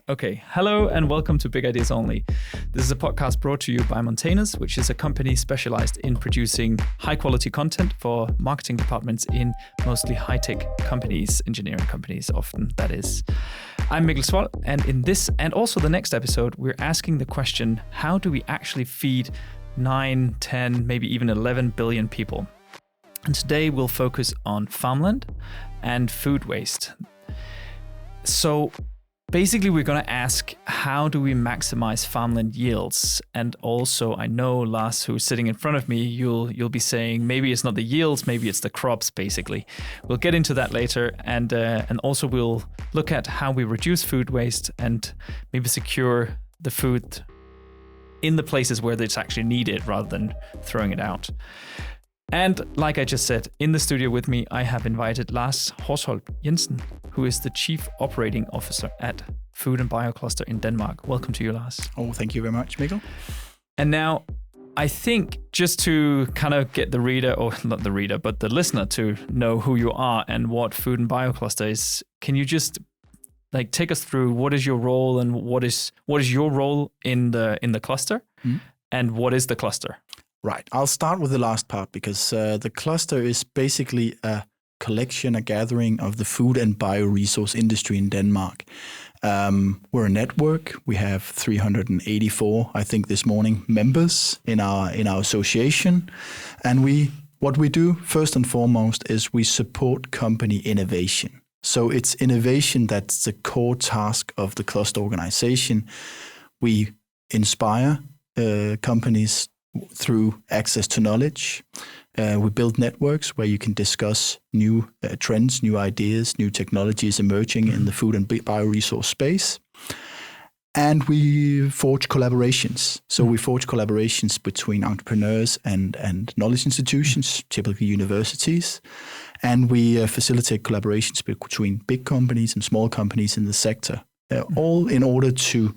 Okay, hello and welcome to Big Ideas Only. This is a podcast brought to you by Montanus, which is a company specialized in producing high-quality content for marketing departments in mostly high-tech companies, engineering companies often, that is. I'm Mikkel Svold, and in this and also the next episode, we're asking the question, how do we actually feed 9, 10, maybe even 11 billion people? And today we'll focus on farmland and food waste. So basically, we're going to ask, how do we maximize farmland yields? And also, I know, Lars, who's sitting in front of me, you'll be saying, maybe it's not the yields, maybe it's the crops, basically. We'll get into that later. And also, we'll look at how we reduce food waste and maybe secure the food in the places where it's actually needed rather than throwing it out. And like I just said, in the studio with me, I have invited Lars Horsholt Jensen, who is the Chief Operating Officer at Food and Biocluster in Denmark. Welcome to you, Lars. Oh, thank you very much, Mikkel. And now, I think just to kind of get the reader, or not the reader, but the listener to know who you are and what Food and Biocluster is, can you just take us through what is your role and what is your role in the cluster, and what is the cluster? Right. I'll start with the last part because the cluster is basically a collection, a gathering of the food and bioresource industry in Denmark. We're a network. We have 384, I think, this morning members in our association, and what we do first and foremost is we support company innovation. So it's innovation that's the core task of the cluster organization. We inspire companies through access to knowledge. We build networks where you can discuss new trends, new ideas, new technologies emerging in the food and bioresource space. And we forge collaborations. So we forge collaborations between entrepreneurs and knowledge institutions, typically universities. And we facilitate collaborations between big companies and small companies in the sector, all in order to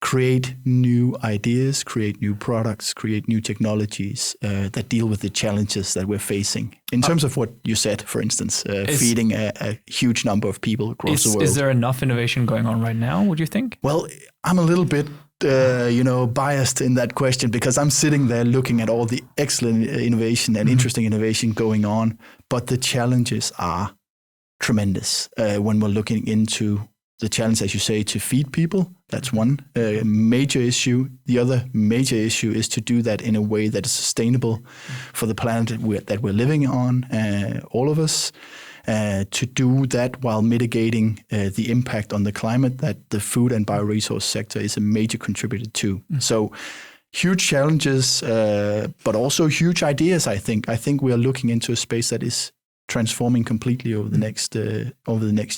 create new ideas, create new products, create new technologies that deal with the challenges that we're facing. In terms of what you said, for instance, feeding a huge number of people across the world. Is there enough innovation going on right now, would you think? Well, I'm a little bit biased in that question because I'm sitting there looking at all the excellent innovation and interesting innovation going on, but the challenges are tremendous when we're looking into the challenge, as you say, to feed people. That's one major issue. The other major issue is to do that in a way that is sustainable for the planet that we're living on, all of us, to do that while mitigating the impact on the climate that the food and bioresource sector is a major contributor to. So huge challenges, but also huge ideas, I think. I think we are looking into a space that is transforming completely over the next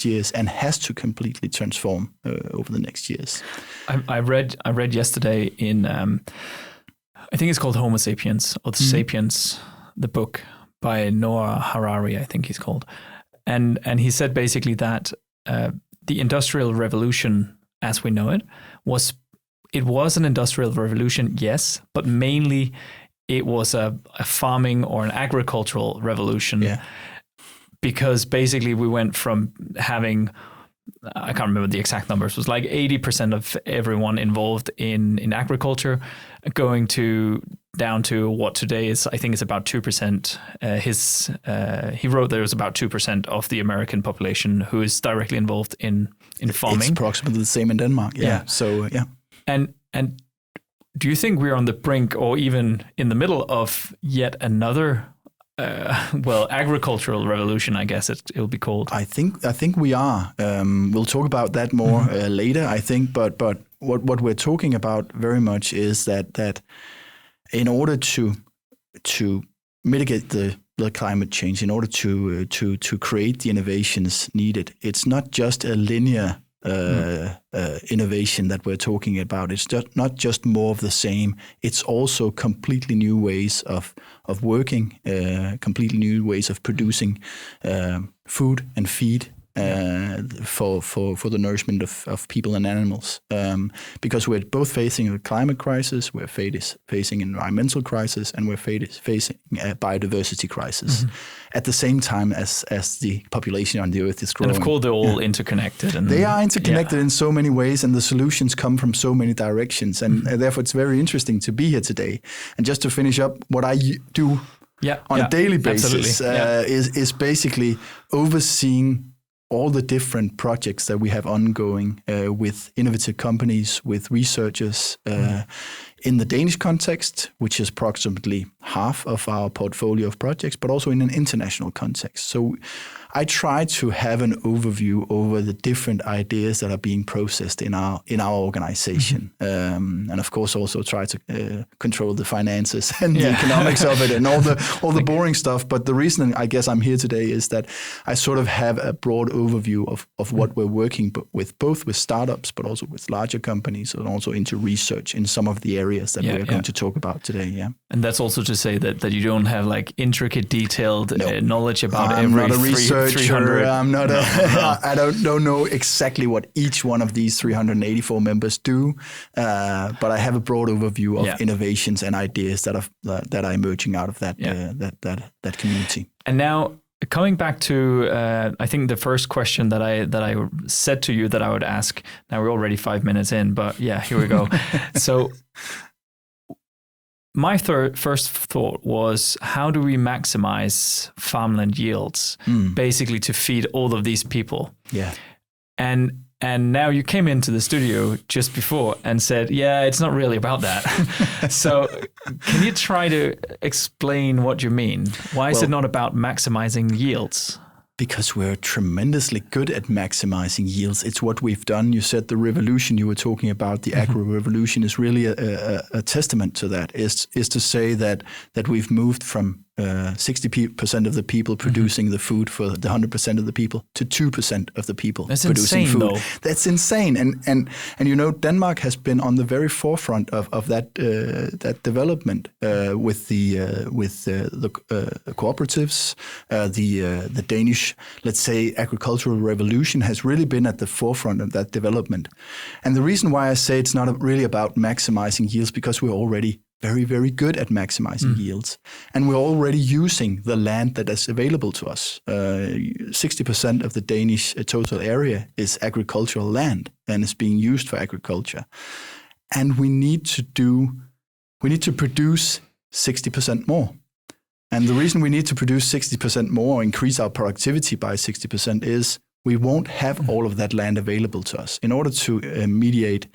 years, and has to completely transform over the next years. I read yesterday in I think it's called Homo Sapiens or Sapiens, the book by Noah Harari, I think he's called, and he said basically that the Industrial Revolution, as we know it, was an industrial revolution, yes, but mainly it was a farming or an agricultural revolution. Yeah. Because basically we went from having, I can't remember the exact numbers, it was like 80% of everyone involved in agriculture going down to what today is, I think it's about 2%. He wrote there was about 2% of the American population who is directly involved in farming. It's approximately the same in Denmark. Yeah. So, yeah. And do you think we're on the brink or even in the middle of yet another agricultural revolution, I guess it'll be called? I think we are. We'll talk about that more later, I think. But what we're talking about very much is that in order to mitigate the climate change, in order to create the innovations needed, it's not just a linear innovation that we're talking about. It's not just more of the same. It's also completely new ways of working, completely new ways of producing food and feed for the nourishment of people and animals, because we're both facing a climate crisis, we're facing environmental crisis, and we're facing a biodiversity crisis at the same time as the population on the earth is growing. And of course, they're all interconnected. And they are interconnected in so many ways, and the solutions come from so many directions. And therefore, it's very interesting to be here today. And just to finish up, what I do on a daily basis is basically overseeing all the different projects that we have ongoing with innovative companies, with researchers in the Danish context, which is approximately half of our portfolio of projects, but also in an international context. So I try to have an overview over the different ideas that are being processed in our organization, and of course also try to control the finances and the economics of it and all the boring stuff. But the reason I guess I'm here today is that I sort of have a broad overview of what we're working with, both with startups, but also with larger companies, and also into research in some of the areas that we're going to talk about today. Yeah, and that's also to say that you don't have like intricate, detailed knowledge about I'm every not a researcher. 300. I'm not I don't know exactly what each one of these 384 members do, but I have a broad overview of innovations and ideas that are emerging out of that community. And now, coming back to, I think the first question that I said to you that I would ask. Now we're already 5 minutes in, but here we go. So my first thought was, how do we maximize farmland yields, basically to feed all of these people? Yeah. And now you came into the studio just before and said, it's not really about that. So can you try to explain what you mean? Why is it not about maximizing yields? Because we're tremendously good at maximizing yields. It's what we've done. You said the revolution you were talking about, the agro-revolution, is really a testament to that, is to say that we've moved from 60% of the people producing the food for the 100% of the people to 2% of the people producing insane, food. Though. That's insane. And Denmark has been on the very forefront of that development with the cooperatives. The Danish, let's say, agricultural revolution has really been at the forefront of that development. And the reason why I say it's not really about maximizing yields, because we're already very, very good at maximizing yields. And we're already using the land that is available to us. 60% of the Danish total area is agricultural land and is being used for agriculture. And we need to produce 60% more. And the reason we need to produce 60% more, increase our productivity by 60%, is we won't have all of that land available to us. In order to mediate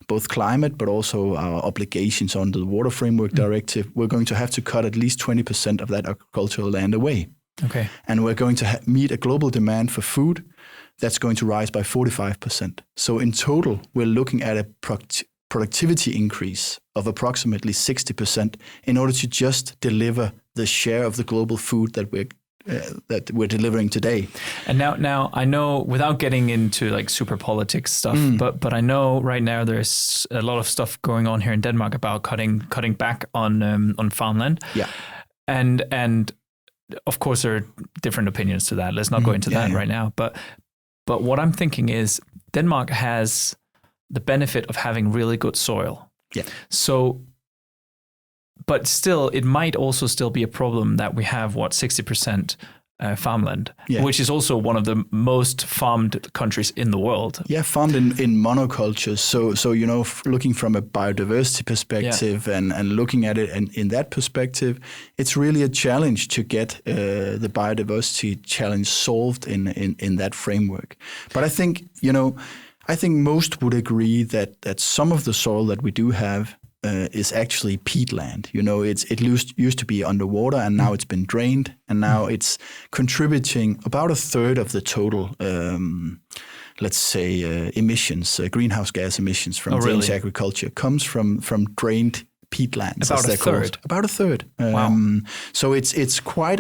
both climate, but also our obligations under the Water Framework Directive, we're going to have to cut at least 20% of that agricultural land away. Okay. And we're going to meet a global demand for food that's going to rise by 45%. So in total, we're looking at a productivity increase of approximately 60% in order to just deliver the share of the global food that we're delivering today. And now I know, without getting into like super politics stuff, but I know right now there's a lot of stuff going on here in Denmark about cutting back on farmland. Yeah. And of course there are different opinions to that. Let's not go into that right now. But what I'm thinking is Denmark has the benefit of having really good soil. Yeah. So, but still, it might also still be a problem that we have 60% farmland, which is also one of the most farmed countries in the world. Yeah, farmed in monocultures. So looking from a biodiversity perspective and looking at it in that perspective, it's really a challenge to get the biodiversity challenge solved in that framework. But I think most would agree that some of the soil that we do have is actually peatland. It used to be underwater, and now it's been drained, and now it's contributing about a third of the total, let's say, emissions, greenhouse gas emissions from Danish agriculture comes from drained peatlands. About a third. About a third. Wow. So it's quite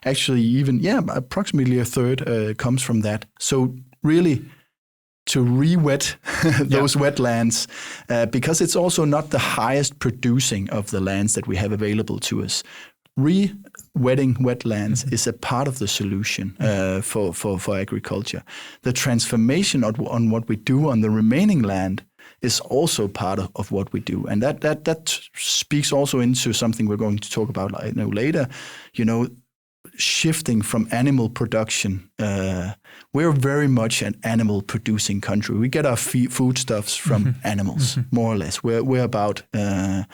approximately a third comes from that. So really, to re-wet those wetlands, because it's also not the highest producing of the lands that we have available to us. wetting wetlands is a part of the solution for agriculture. The transformation on what we do on the remaining land is also part of what we do. And that speaks also into something we're going to talk about later, shifting from animal production. We're very much an animal producing country. We get our foodstuffs from animals, more or less. We're about, we're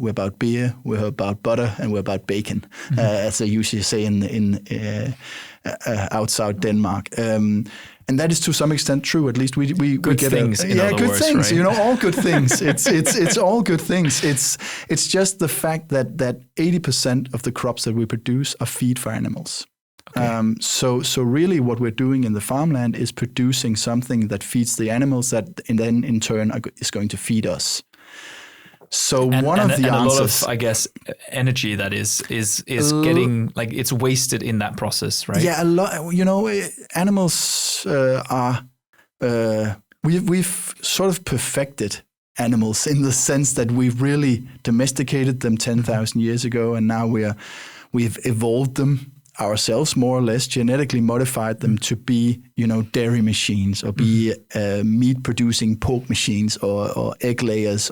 about beer, we're about butter, and we're about bacon, as they usually say in outside Denmark. And that is to some extent true. At least we good get things. good words, things. Right? All good things. It's all good things. It's just the fact that 80% of the crops that we produce are feed for animals. Okay. So really, what we're doing in the farmland is producing something that feeds the animals that, then in turn, is going to feed us. So one of the answers, a lot of, I guess, energy that is getting like it's wasted in that process, right? Yeah, a lot. Animals are. We've sort of perfected animals in the sense that we've really domesticated them 10,000 years ago, and now we've evolved them ourselves, more or less, genetically modified them to be, dairy machines or be meat-producing pork machines or egg layers.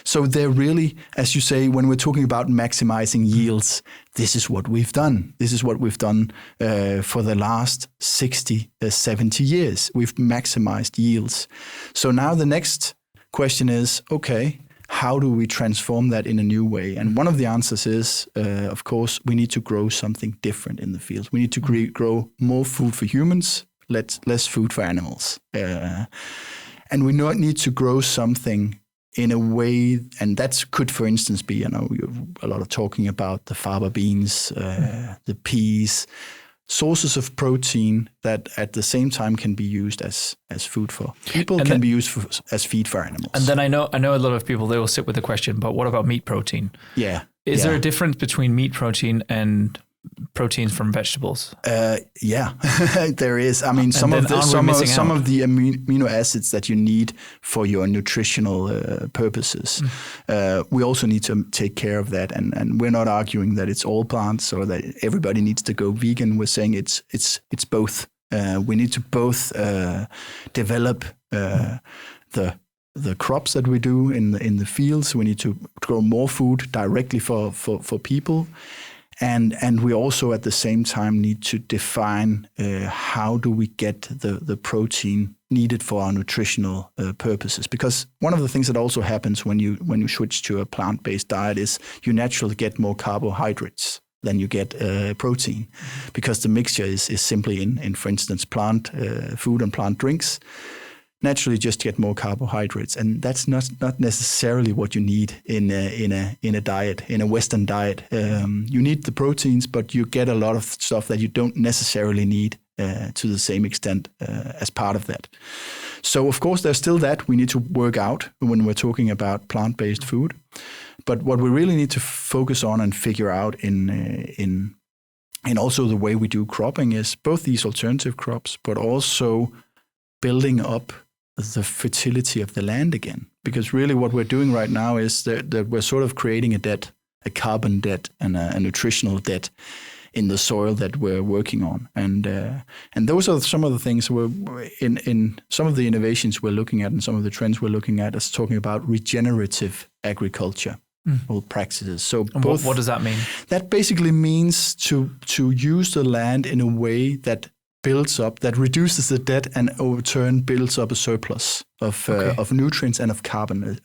So they're really, as you say, when we're talking about maximizing yields, this is what we've done. This is what we've done for the last 60, 70 years. We've maximized yields. So now the next question is, okay, how do we transform that in a new way? And one of the answers is, of course, we need to grow something different in the fields. We need to grow more food for humans, less food for animals. And we need to grow something in a way, and that could, for instance, be, a lot of talking about the faba beans, the peas, sources of protein that at the same time can be used as food for people, can be used as feed for animals. And then I know a lot of people, they will sit with the question, but what about meat protein? Yeah. Is there a difference between meat protein and proteins from vegetables? Yeah, there is. I mean, some of the amino acids that you need for your nutritional purposes. We also need to take care of that, and we're not arguing that it's all plants or that everybody needs to go vegan. We're saying it's both. We need to both develop the crops that we do in the fields. We need to grow more food directly for people. And we also at the same time need to define how do we get the protein needed for our nutritional purposes. Because one of the things that also happens when you switch to a plant-based diet is you naturally get more carbohydrates than you get protein, because the mixture is simply in for instance, plant food and plant drinks. Naturally just get more carbohydrates, and that's not necessarily what you need in a diet, in a Western diet. You need the proteins, but you get a lot of stuff that you don't necessarily need to the same extent as part of that. So of course there's still that we need to work out when we're talking about plant-based food. But what we really need to focus on and figure out in also the way we do cropping is both these alternative crops, but also building up the fertility of the land again. Because really what we're doing right now is that we're sort of creating a debt, a carbon debt and a nutritional debt in the soil that we're working on. And those are some of the things we're in some of the innovations we're looking at and some of the trends we're looking at is talking about regenerative agriculture or practices. So what does that mean? That basically means to use the land in a way that builds up, that reduces the debt and over turn builds up a surplus of nutrients and of carbon,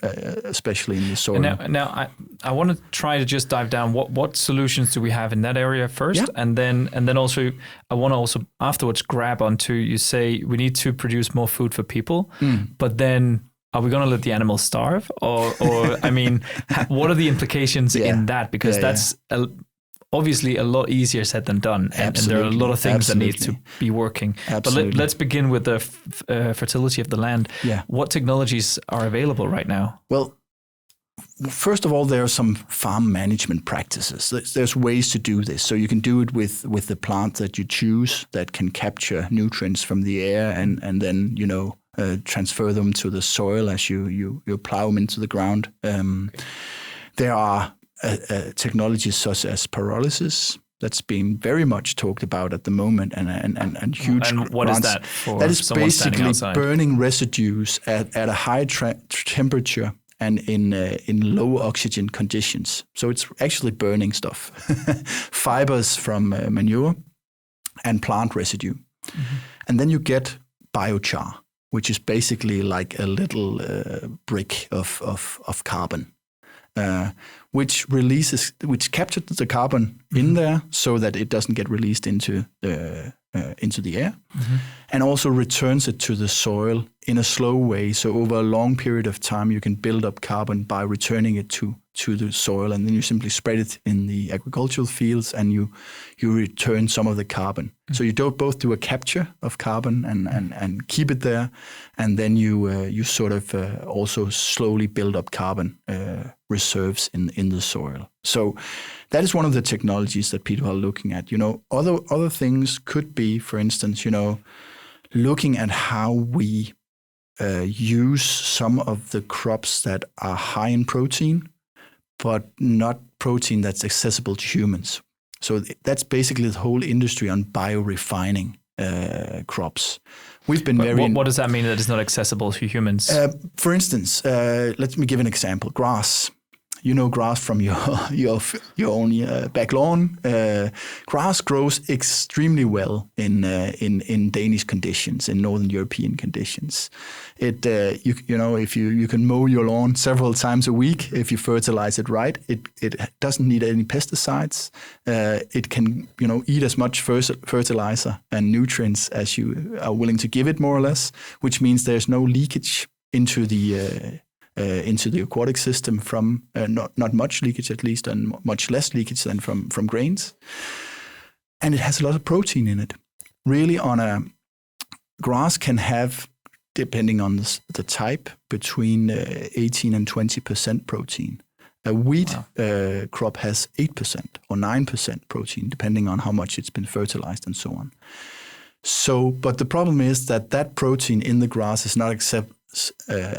especially in the soil. Now I want to try to just dive down. What solutions do we have in that area first, and then also I want to also afterwards grab onto, you say we need to produce more food for people, but then are we going to let the animals starve, or I mean, what are the implications in that? Because that's obviously a lot easier said than done, and there are a lot of things that need to be working. Absolutely. But let's begin with the fertility of the land. Yeah. What technologies are available right now? Well, first of all, there are some farm management practices. There's ways to do this. So you can do it with the plant that you choose that can capture nutrients from the air and then, transfer them to the soil as you plow them into the ground. There are technologies such as pyrolysis. That's being very much talked about at the moment, and huge. And what grants. Is that for? That is basically burning residues at a high temperature and in low oxygen conditions. So it's actually burning stuff, fibers from manure and plant residue, and then you get biochar, which is basically like a little brick of carbon. Which captures the carbon in there so that it doesn't get released into the air, and also returns it to the soil in a slow way. So over a long period of time, you can build up carbon by returning it to the soil, and then you simply spread it in the agricultural fields, and you return some of the carbon. So you both do a capture of carbon and keep it there, and then you sort of also slowly build up carbon reserves in the soil. So that is one of the technologies that people are looking at. Other things could be, for instance, looking at how we use some of the crops that are high in protein, but not protein that's accessible to humans. So that's basically the whole industry on biorefining crops. We've been What does that mean that it's not accessible to humans? For instance, let me give an example. Grass. Grass from your own back lawn. Grass grows extremely well in Danish conditions, in Northern European conditions. It if you can mow your lawn several times a week, if you fertilize it right, it doesn't need any pesticides. It can eat as much fertilizer and nutrients as you are willing to give it, more or less, which means there's no leakage into the aquatic system from not much leakage, at least, and much less leakage than from grains. And it has a lot of protein in it. Really, grass can have, depending on the type, between 18 and 20% protein. A wheat crop has 8% or 9% protein, depending on how much it's been fertilized and so on. But the problem is that protein in the grass is not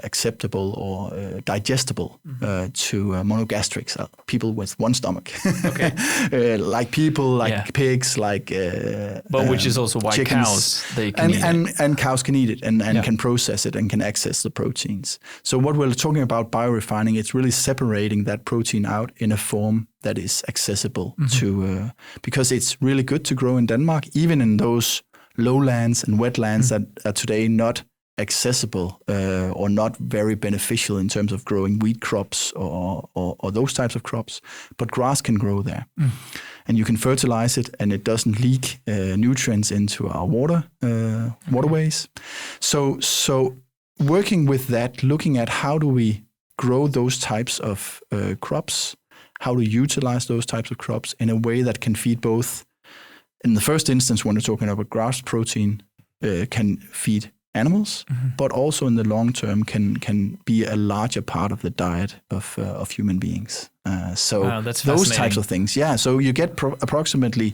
acceptable or digestible to monogastrics, people with one stomach. Okay. Like people, like pigs, like but which is also why chickens. Cows they can eat it. And cows can eat it and can process it and can access the proteins. So what we're talking about biorefining, it's really separating that protein out in a form that is accessible to because it's really good to grow in Denmark, even in those lowlands and wetlands that are today not accessible or not very beneficial in terms of growing wheat crops or those types of crops, but grass can grow there. And you can fertilize it and it doesn't leak nutrients into our waterways. So working with that, looking at how do we grow those types of crops, how to utilize those types of crops in a way that can feed both. In the first instance, when we're talking about grass protein, can feed animals, but also in the long term can be a larger part of the diet of human beings. That's those types of things. Yeah. So you get approximately,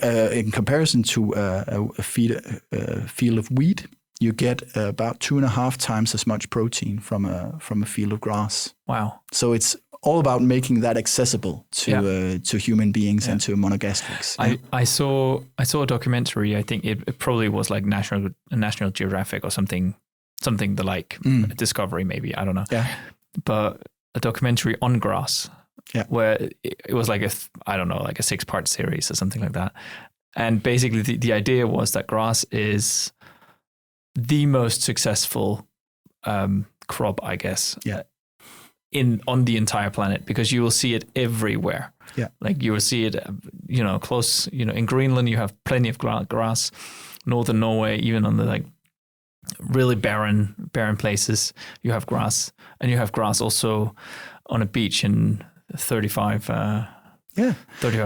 in comparison to a field of wheat, you get about 2.5 times as much protein from a field of grass. Wow. So it's all about making that accessible to human beings and to monogastrics. I saw a documentary. I think it probably was like National Geographic or something the like, Discovery maybe, I don't know. Yeah. But a documentary on grass, where it was like a 6-part series or something like that. And basically the idea was that grass is the most successful crop, I guess. Yeah. On the entire planet, because you will see it everywhere. Yeah, like you will see it, close. In Greenland you have plenty of grass. Northern Norway, even on the like really barren places, you have grass, and you have grass also on a beach in 35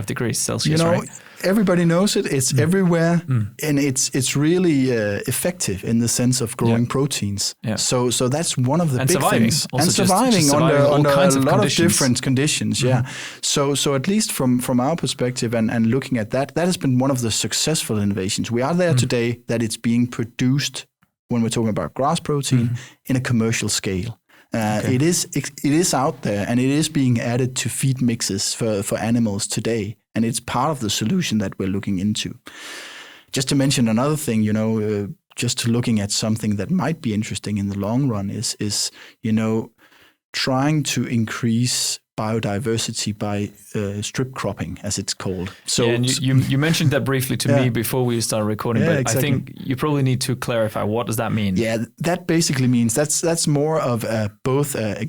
degrees Celsius. Right? Everybody knows it. It's everywhere, and it's really effective in the sense of growing proteins. Yeah. So that's one of the big things. And surviving under a lot of different conditions. Yeah. So at least from our perspective and looking at that has been one of the successful innovations. We are there today that it's being produced when we're talking about grass protein in a commercial scale. It is out there, and it is being added to feed mixes for animals today, and it's part of the solution that we're looking into. Just to mention another thing, just looking at something that might be interesting in the long run is trying to increase biodiversity by strip cropping, as it's called. So, and you mentioned that briefly to me before we started recording, but exactly. I think you probably need to clarify, what does that mean? Yeah, that basically means that's more of both a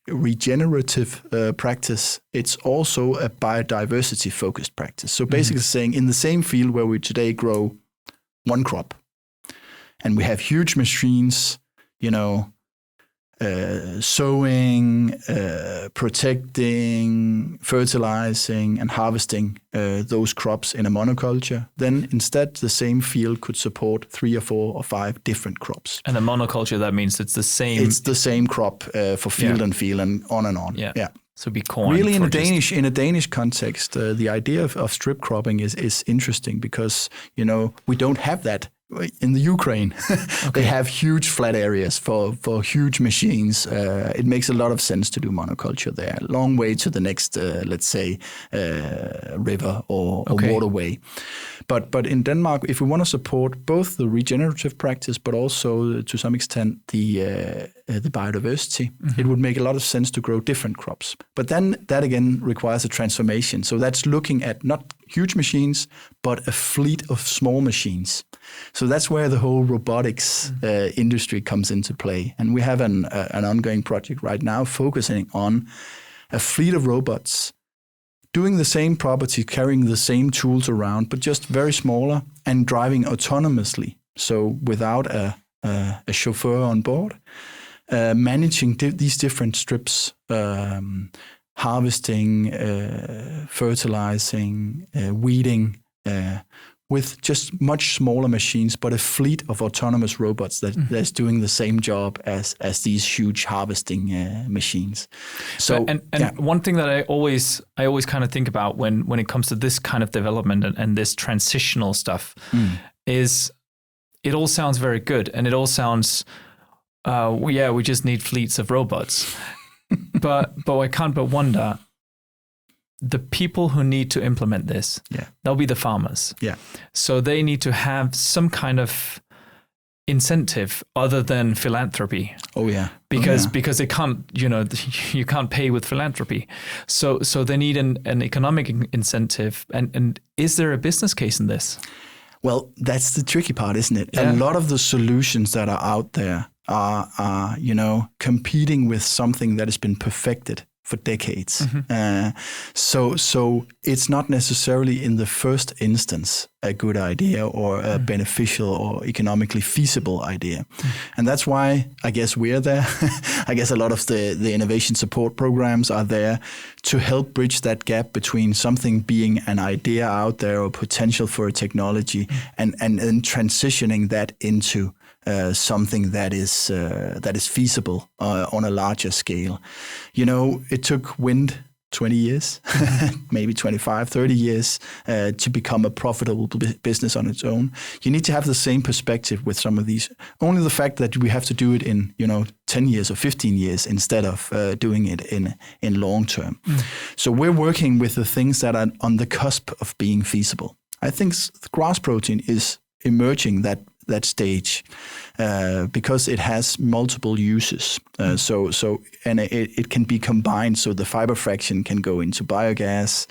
regenerative practice. It's also a biodiversity focused practice. So basically saying, in the same field where we today grow one crop, and we have huge machines, sowing, protecting, fertilizing, and harvesting those crops in a monoculture, then instead the same field could support 3 or 4 or 5 different crops. And a monoculture, that means it's the same. It's the same crop for field and field and on and on. Yeah. So be corn. Really, in a Danish context, the idea of strip cropping is interesting because we don't have that. In the Ukraine, they have huge flat areas for huge machines. It makes a lot of sense to do monoculture there. Long way to the next, let's say, river or waterway. But in Denmark, if we want to support both the regenerative practice, but also to some extent the biodiversity, it would make a lot of sense to grow different crops. But then that again requires a transformation. So that's looking at not huge machines, but a fleet of small machines. So that's where the whole robotics industry comes into play. And we have an ongoing project right now focusing on a fleet of robots doing the same property, carrying the same tools around, but just very smaller and driving autonomously. So without a chauffeur on board, managing these different strips, harvesting, fertilizing, weeding, with just much smaller machines, but a fleet of autonomous robots that's doing the same job as these huge harvesting machines. So one thing that I always kind of think about when it comes to this kind of development and this transitional stuff is, it all sounds very good, and it all sounds we just need fleets of robots. but I can't but wonder, the people who need to implement this, they'll be the farmers. Yeah. So they need to have some kind of incentive other than philanthropy. Oh yeah. Because they can't, you can't pay with philanthropy. So they need an economic incentive. And is there a business case in this? Well, that's the tricky part, isn't it? Yeah. A lot of the solutions that are out there are competing with something that has been perfected for decades. So it's not necessarily in the first instance a good idea or a beneficial or economically feasible idea. And that's why I guess we're there. I guess a lot of the innovation support programs are there to help bridge that gap between something being an idea out there or potential for a technology and transitioning that into something that is feasible on a larger scale. It took wind 20 years, maybe 25, 30 years to become a profitable business on its own. You need to have the same perspective with some of these. Only the fact that we have to do it in 10 years or 15 years instead of doing it in long term. So we're working with the things that are on the cusp of being feasible. I think grass protein is emerging that stage because it has multiple uses. And it can be combined. So the fiber fraction can go into biogas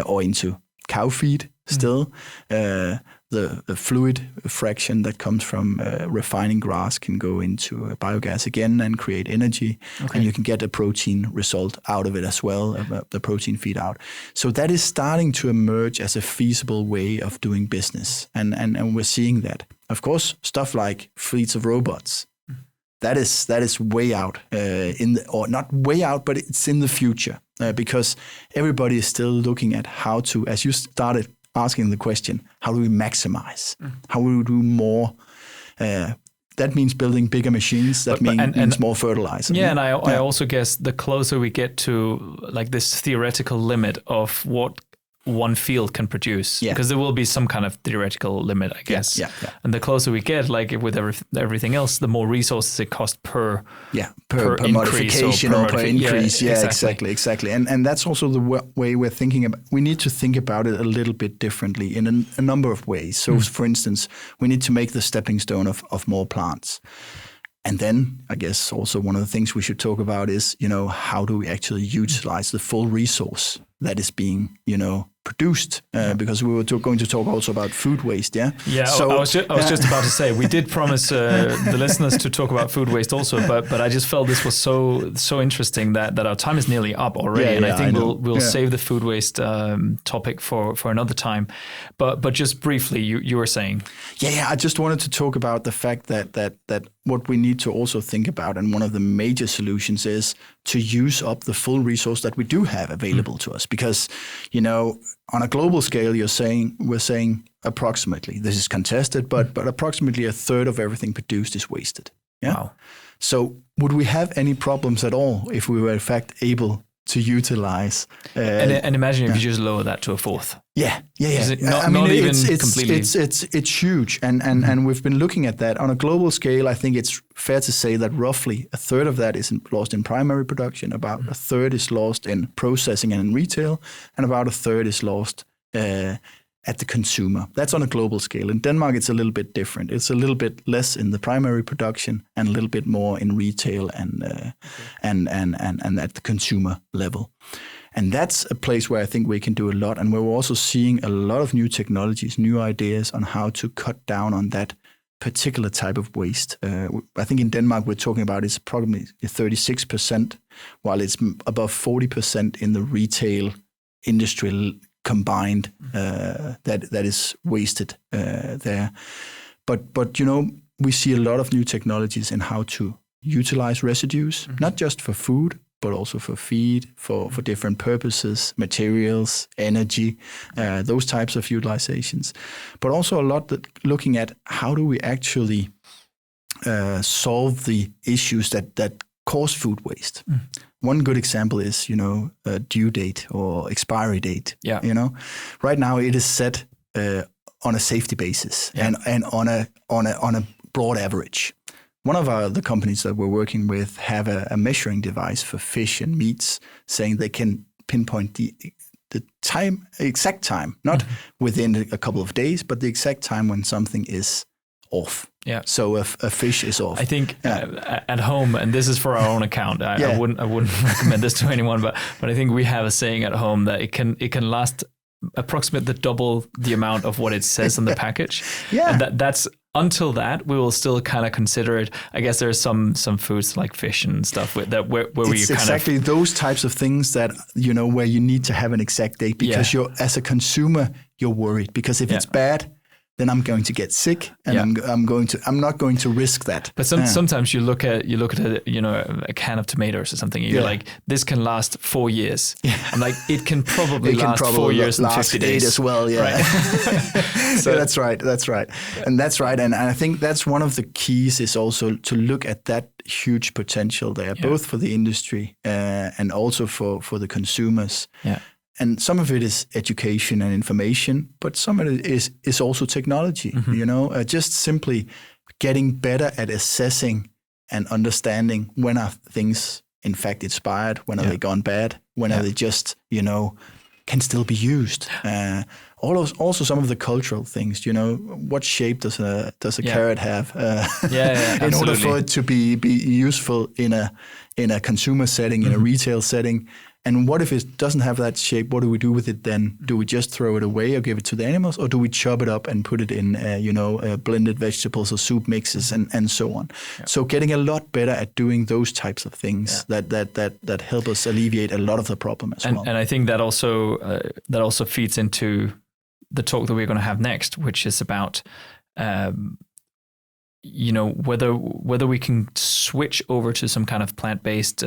or into cow feed still. The fluid fraction that comes from refining grass can go into biogas again and create energy. And you can get a protein result out of it as well, the protein feed out. So that is starting to emerge as a feasible way of doing business. And we're seeing that. Of course, stuff like fleets of robots, that is way out, or not way out, but it's in the future because everybody is still looking at how to, as you started asking the question, how do we maximize? How do we do more? That means building bigger machines. That means more fertilizer. Yeah, and I also guess the closer we get to like this theoretical limit of what one field can produce, because there will be some kind of theoretical limit, I guess. Yeah. And the closer we get, like with everything else, the more resources it costs per modification or per increase. Yeah, exactly. And that's also the way we're thinking about. We need to think about it a little bit differently in a number of ways. So, for instance, we need to make the stepping stone of more plants. And then I guess also one of the things we should talk about is, how do we actually utilize the full resource that is being, produced? Because we were going to talk also about food waste, yeah? Yeah, so, I was just about to say, we did promise the listeners to talk about food waste also, but I just felt this was so interesting that our time is nearly up already, and I think we'll save the food waste topic for another time. But just briefly, you were saying. Yeah, I just wanted to talk about the fact that what we need to also think about, and one of the major solutions is to use up the full resource that we do have available to us. Because, on a global scale, we're saying approximately, this is contested, but approximately a third of everything produced is wasted. Yeah. Wow. So would we have any problems at all if we were in fact able to utilize? And imagine if you just lower that to a fourth. Yeah. Completely. It's huge, and we've been looking at that on a global scale. I think it's fair to say that roughly a third of that is lost in primary production, about a third is lost in processing and in retail, and about a third is lost at the consumer. That's on a global scale. In Denmark, it's a little bit different. It's a little bit less in the primary production and a little bit more in retail and at the consumer level. And that's a place where I think we can do a lot. And we're also seeing a lot of new technologies, new ideas on how to cut down on that particular type of waste. I think in Denmark, we're talking about it's probably 36%, while it's above 40% in the retail industry combined that is wasted there. But we see a lot of new technologies in how to utilize residues, not just for food, but also for feed, for different purposes, materials, energy, those types of utilizations. But also a lot looking at how do we actually solve the issues that cause food waste. One good example is, due date or expiry date. Yeah. Right now it is set on a safety basis and on a broad average. One of the companies that we're working with have a measuring device for fish and meats, saying they can pinpoint the exact time, not within a couple of days, but the exact time when something is off. Yeah. So a fish is off. I think at home, and this is for our own account. I wouldn't recommend this to anyone, but I think we have a saying at home that it can last approximately double the amount of what it says on the package. Yeah. And that's until that we will still kind of consider it. I guess there's some foods like fish and stuff where it's you exactly those types of things that where you need to have an exact date because you're as a consumer you're worried because if it's bad, then I'm going to get sick, and I'm not going to risk that. But sometimes you look at a can of tomatoes or something, and you're like, this can last 4 years. Yeah. I'm like, it can probably last 4 years and 50 days as well. Yeah, right? So that's right. Yeah. And that's right. And I think that's one of the keys is also to look at that huge potential there, both for the industry and also for the consumers. Yeah. And some of it is education and information, but some of it is also technology, just simply getting better at assessing and understanding when are things, in fact, expired, when are they gone bad, when are they just, can still be used. Also some of the cultural things, what shape does a carrot have in order for it to be useful in a consumer setting, in a retail setting. And what if it doesn't have that shape? What do we do with it then? Do we just throw it away or give it to the animals, or do we chop it up and put it in, blended vegetables or soup mixes and so on? Yeah. So getting a lot better at doing those types of things that help us alleviate a lot of the problem as well. And I think that also feeds into the talk that we're going to have next, which is about whether we can switch over to some kind of plant-based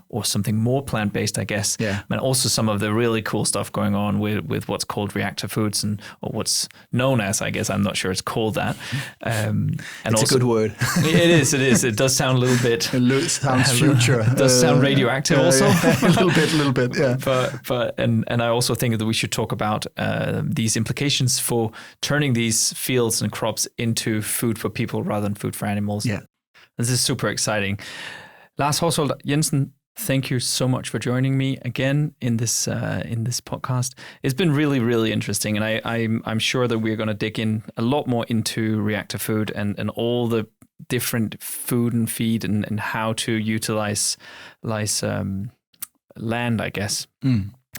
or something more plant-based, I guess. Yeah. And also some of the really cool stuff going on with what's called reactor foods or what's known as, I guess, I'm not sure it's called that. And it's also, a good word. It is. It does sound a little bit. It sounds future. It does sound radioactive also. A little bit, yeah. But I also think that we should talk about these implications for turning these fields and crops into food for people rather than food for animals. Yeah. This is super exciting. Lars Horsholt Jensen, thank you so much for joining me again in this podcast. It's been really, really interesting, and I'm sure that we're going to dig in a lot more into reactor food and all the different food and feed and how to utilize land, I guess.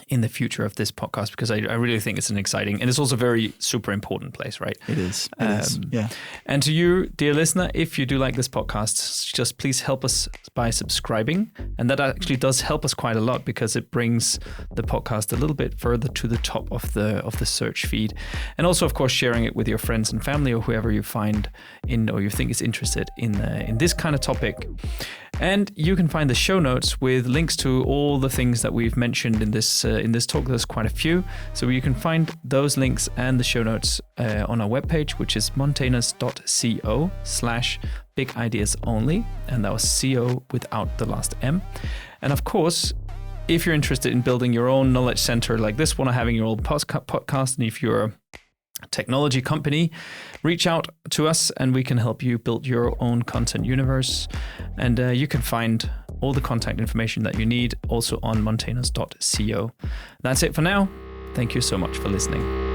In the future of this podcast, because I really think it's an exciting, and it's also a very super important place, right? It is. Yeah. And to you, dear listener, if you do like this podcast, just please help us by subscribing. And that actually does help us quite a lot, because it brings the podcast a little bit further to the top of the search feed. And also, of course, sharing it with your friends and family or whoever you find or you think is interested in this kind of topic. And you can find the show notes with links to all the things that we've mentioned in this talk. There's quite a few. So you can find those links and the show notes on our webpage, which is montanus.co/bigideasonly. And that was CO without the last M. And of course, if you're interested in building your own knowledge center like this one, or having your own podcast, and if you're a technology company, reach out to us and we can help you build your own content universe. And you can find all the contact information that you need also on montanus.co. That's it for now. Thank you so much for listening.